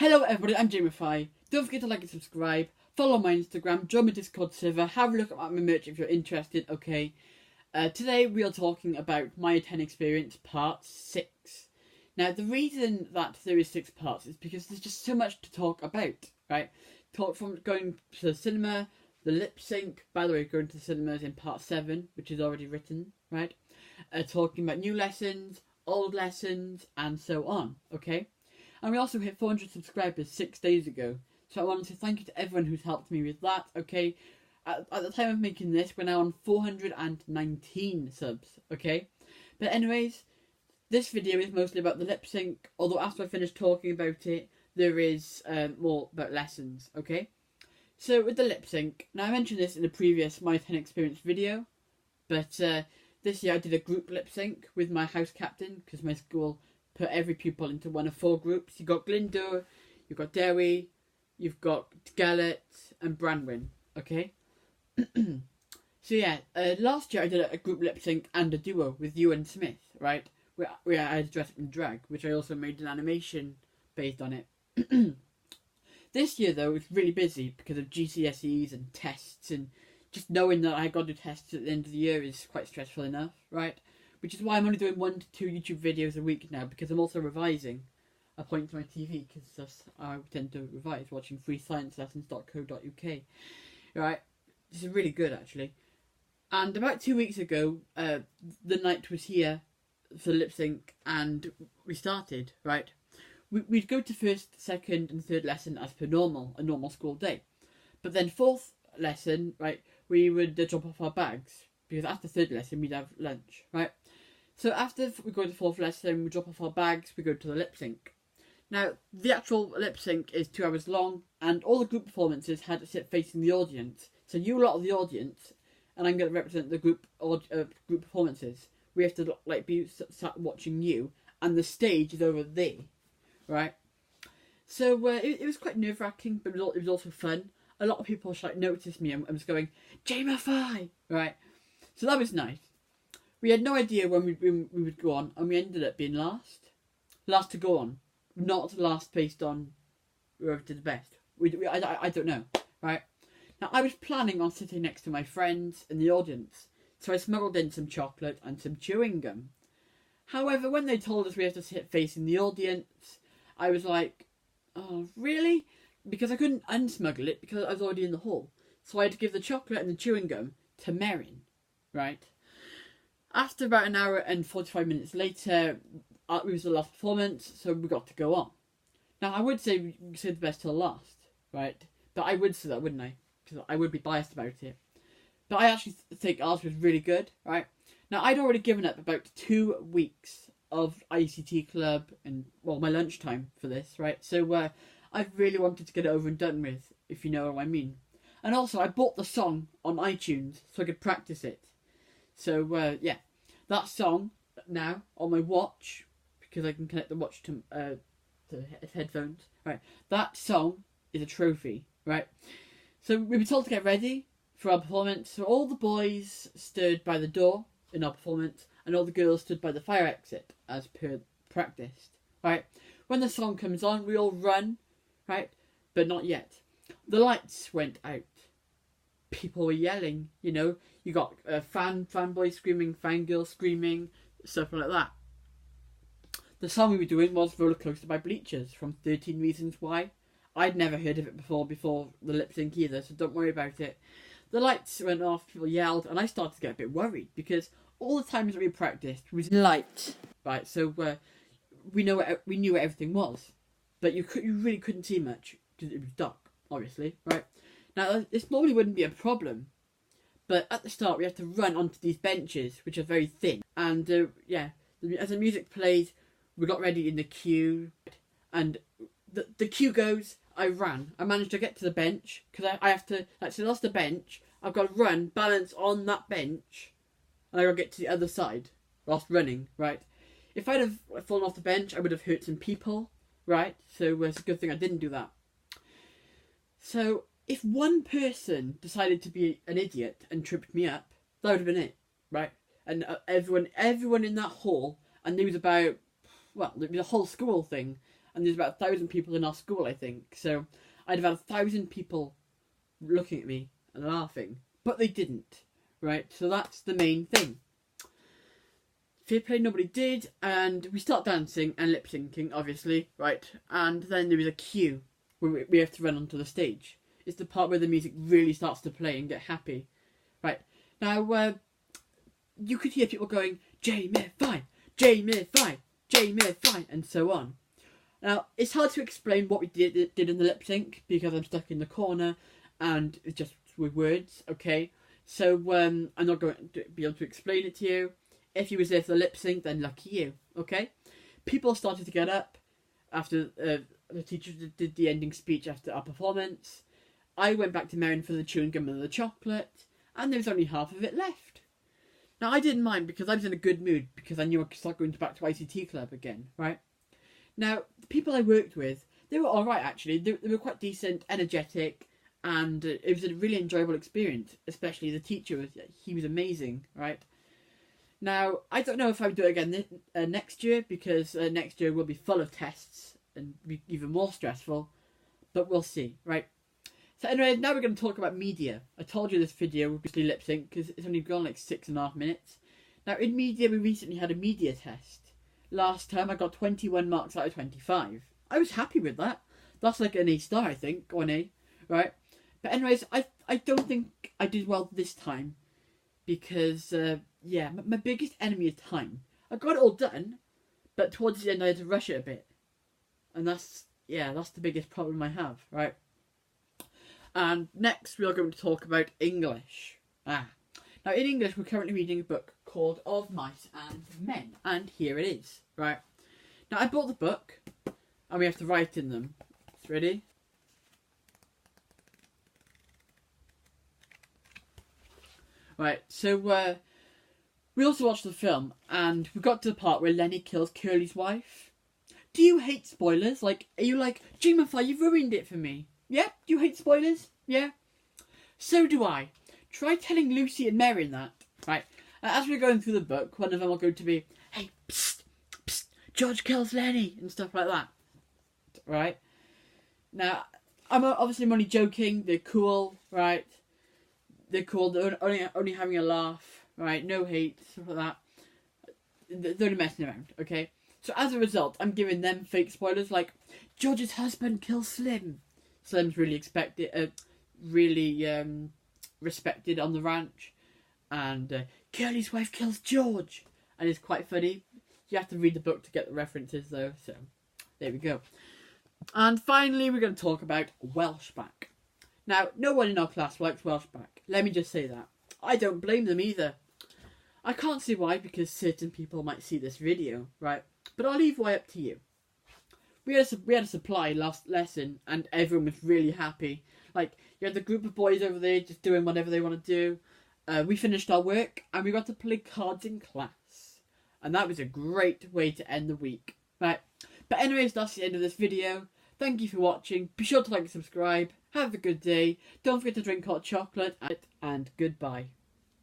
Hello everybody, I'm Jamify. Don't forget to like and subscribe, follow my Instagram, join my Discord server, have a look at my merch if you're interested, okay? Today we are talking about my 10 experience part 6. Now the reason that there is 6 parts is because there's just so much to talk about, right? Talk from going to the cinema, the lip sync, by the way, going to the cinemas in part 7, which is already written, right? Talking about new lessons, old lessons, and so on, okay? And we also hit 400 subscribers 6 days ago. So I wanted to thank you to everyone who's helped me with that, okay? At the time of making this, we're now on 419 subs, okay? But anyways, this video is mostly about the lip sync, although after I finish talking about it, there is more about lessons, okay? So with the lip sync, now I mentioned this in a previous My 10 Experience video, but this year I did a group lip sync with my house captain, because my school put every pupil into one of 4 groups. You've got Glyndŵr, you've got Dewi, you've got Gallet and Branwyn, okay? So yeah, last year I did a group lip sync and a duo with you and Smith, right? Where I had to dress up in drag, which I also made an animation based on it. This year though, it's really busy because of GCSEs and tests, and just knowing that I got to do tests at the end of the year is quite stressful enough, right? Which is why I'm only doing 1 to 2 YouTube videos a week now, because I'm also revising a point to my TV, because that's how I tend to revise, watching freesciencelessons.co.uk. Right? This is really good, actually. And about 2 weeks ago, the night was here for lip sync, and we started, right? We'd go to first, second, and third lesson as per normal, a normal school day. But then 4th lesson, right, we would drop off our bags, because after 3rd lesson we'd have lunch, right? So after we go to 4th lesson, we drop off our bags, we go to the lip sync. Now, the actual lip sync is 2 hours long, and all the group performances had to sit facing the audience. So you lot of the audience, and I'm going to represent the group performances. We have to be sat watching you, and the stage is over there, right? So it was quite nerve-wracking, but it was also fun. A lot of people noticed me and was going, Jamify, right? So that was nice. We had no idea when we would go on, and we ended up being last. Last to go on. Not last based on whoever did the best. I don't know, right? Now, I was planning on sitting next to my friends in the audience, so I smuggled in some chocolate and some chewing gum. However, when they told us we had to sit facing the audience, I was like, oh, really? Because I couldn't unsmuggle it because I was already in the hall. So I had to give the chocolate and the chewing gum to Merrin, right? After about an hour and 45 minutes later, it was the last performance, so we got to go on. Now, I would say we saved the best till last, right? But I would say that, wouldn't I? Because I would be biased about it. But I actually think ours was really good, right? Now, I'd already given up about 2 weeks of ICT club and, well, my lunchtime for this, right? So I really wanted to get it over and done with, if you know what I mean. And also, I bought the song on iTunes so I could practice it. So, yeah, that song now on my watch, because I can connect the watch to headphones, right? That song is a trophy, right? So we were told to get ready for our performance. So all the boys stood by the door in our performance, and all the girls stood by the fire exit, as per practiced, right? When the song comes on, we all run, right? But not yet. The lights went out. People were yelling, you know. You got fanboys screaming, fangirls screaming, stuff like that. The song we were doing was Roller Coaster by Bleachers from 13 Reasons Why. I'd never heard of it before the lip sync either, so don't worry about it. The lights went off, people yelled, and I started to get a bit worried because all the times that we practiced was light, right? So we knew where everything was, but you really couldn't see much because it was dark, obviously, right? Now this normally wouldn't be a problem, but at the start we had to run onto these benches which are very thin, and yeah, as the music plays, we got ready in the queue, and the queue goes. I ran. I managed to get to the bench because I have to. So that's the bench. I've got to run, balance on that bench, and I got to get to the other side whilst running. Right. If I'd have fallen off the bench, I would have hurt some people. Right. So it's a good thing I didn't do that. So if one person decided to be an idiot and tripped me up, that would have been it. Right. And everyone in that hall, and there was about, well, the whole school thing. and there's about 1,000 people in our school, I think. So I'd have had 1,000 people looking at me and laughing, but they didn't, right? So that's the main thing. Fair play, nobody did, and we start dancing and lip syncing, obviously, right? And then there was a cue where we have to run onto the stage. It's the part where the music really starts to play and get happy, right? Now, you could hear people going, Jamie, fine, Jamie, fine, Jamie, fine, and so on. Now, it's hard to explain what we did in the lip sync because I'm stuck in the corner and it's just with words, okay? So, I'm not going to be able to explain it to you. If you was there for the lip sync, then lucky you, okay? People started to get up after the teacher did the ending speech after our performance. I went back to Merrin for the chewing gum and the chocolate, and there was only half of it left. Now, I didn't mind because I was in a good mood because I knew I could start going back to ICT Club again, right? Now, the people I worked with, they were alright actually. They were quite decent, energetic, and it was a really enjoyable experience, especially the teacher. He was amazing, right? Now, I don't know if I would do it again next year because next year will be full of tests and be even more stressful, but we'll see, right? So anyway, now we're going to talk about media. I told you this video would be lip sync because it's only gone like 6.5 minutes. Now, in media, we recently had a media test. Last time, I got 21 marks out of 25. I was happy with that. That's like an A star, I think, or an A, right? But anyways, I don't think I did well this time because... yeah, my biggest enemy is time. I got it all done, but towards the end I had to rush it a bit. And that's the biggest problem I have, right? And next we are going to talk about English. Now in English we're currently reading a book called Of Mice and Men. And here it is, right? Now I bought the book, and we have to write in them. Ready? Right, so we also watched the film, and we got to the part where Lenny kills Curly's wife. Do you hate spoilers? Like, are you like, Dreamify, you've ruined it for me? Yeah? Do you hate spoilers? Yeah? So do I. Try telling Lucy and Merrin that. Right, as we're going through the book, one of them will go to be, hey, psst, psst, George kills Lenny, and stuff like that. Right? Now, I'm only joking, they're cool, right? They're cool, they're only having a laugh, right? No hate, stuff like that. They're only messing around, okay? So as a result, I'm giving them fake spoilers like, George's husband kills Slim. Slim's really respected on the ranch. And Curly's wife kills George. And it's quite funny. You have to read the book to get the references though, so there we go. And finally, we're going to talk about Welsh back. Now, no one in our class likes Welsh back. Let me just say that. I don't blame them either. I can't see why, because certain people might see this video, right? But I'll leave why up to you. We had a supply last lesson, and everyone was really happy. Like, you had the group of boys over there just doing whatever they want to do. We finished our work, and we got to play cards in class. And that was a great way to end the week. Right. But anyways, that's the end of this video. Thank you for watching. Be sure to like and subscribe. Have a good day. Don't forget to drink hot chocolate. And goodbye.